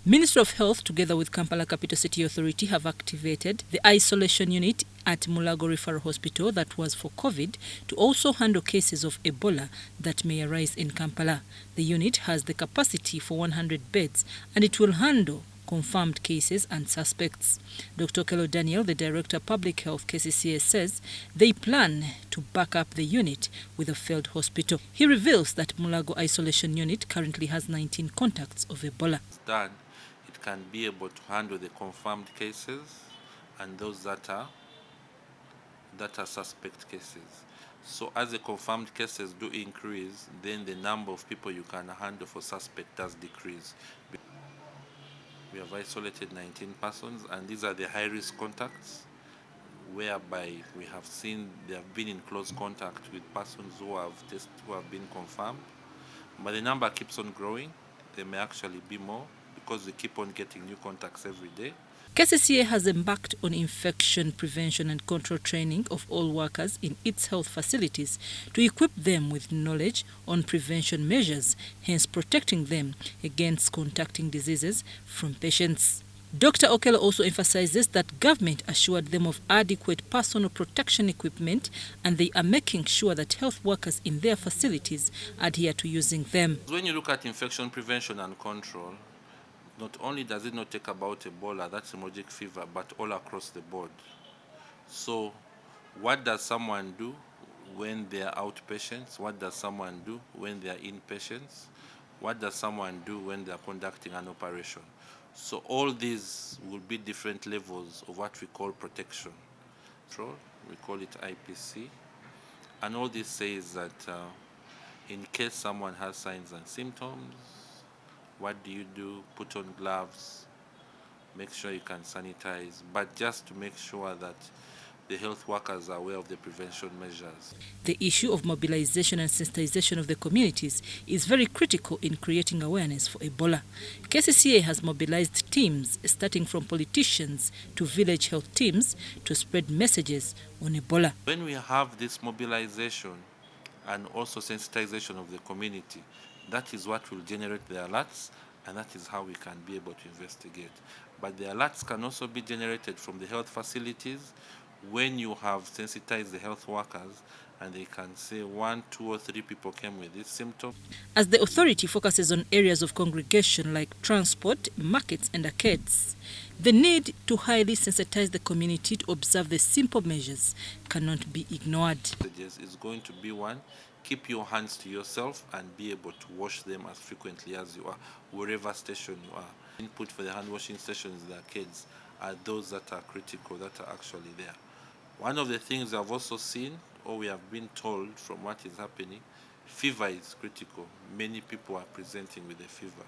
Ministry of Health, together with Kampala Capital City Authority, have activated the isolation unit at Mulago Referral Hospital that was for COVID to also handle cases of Ebola that may arise in Kampala. The unit has the capacity for 100 beds and it will handle confirmed cases and suspects. Dr. Okello Daniel, the Director of Public Health, KCCA, says they plan to back up the unit with a field hospital. He reveals that Mulago Isolation Unit currently has 19 contacts of Ebola. It can be able to handle the confirmed cases and those that are suspect cases. So as the confirmed cases do increase, then the number of people you can handle for suspect does decrease. We have isolated 19 persons, and these are the high-risk contacts, whereby we have seen they have been in close contact with persons who have been confirmed. But the number keeps on growing. There may actually be more because we keep on getting new contacts every day. KCCA has embarked on infection prevention and control training of all workers in its health facilities to equip them with knowledge on prevention measures, hence protecting them against contacting diseases from patients. Dr. Okello also emphasizes that government assured them of adequate personal protection equipment and they are making sure that health workers in their facilities adhere to using them. When you look at infection prevention and control, not only does it not take about Ebola, that's hemorrhagic fever, but all across the board. So what does someone do when they are outpatients? What does someone do when they are inpatients? What does someone do when they are conducting an operation? So all these will be different levels of what we call protection. We call it IPC. And all this says that in case someone has signs and symptoms, what do? Put on gloves, make sure you can sanitize, but just to make sure that the health workers are aware of the prevention measures. The issue of mobilization and sensitization of the communities is very critical in creating awareness for Ebola. KCCA has mobilized teams, starting from politicians to village health teams, to spread messages on Ebola. When we have this mobilization and also sensitization of the community, that is what will generate the alerts, and that is how we can be able to investigate. But the alerts can also be generated from the health facilities when you have sensitized the health workers and they can say 1, 2 or 3 people came with this symptom. As the authority focuses on areas of congregation like transport, markets and arcades, the need to highly sensitize the community to observe the simple measures cannot be ignored. Is going to be one, keep your hands to yourself and be able to wash them as frequently as you are, wherever station you are. Input for the hand washing stations in the arcades are those that are critical, that are actually there. One of the things I've also seen, or we have been told from what is happening, fever is critical. Many people are presenting with a fever.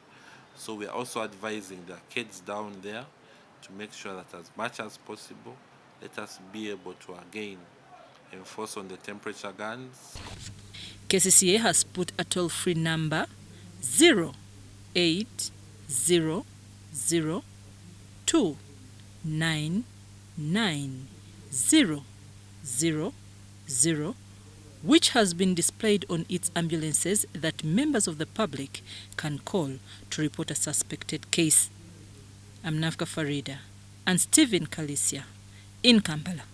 So we are also advising the kids down there to make sure that as much as possible, let us be able to again enforce on the temperature guns. KCCA has put a toll-free number 0800299000, which has been displayed on its ambulances that members of the public can call to report a suspected case. I'm Nafka Farida and Stephen Kalisia in Kampala.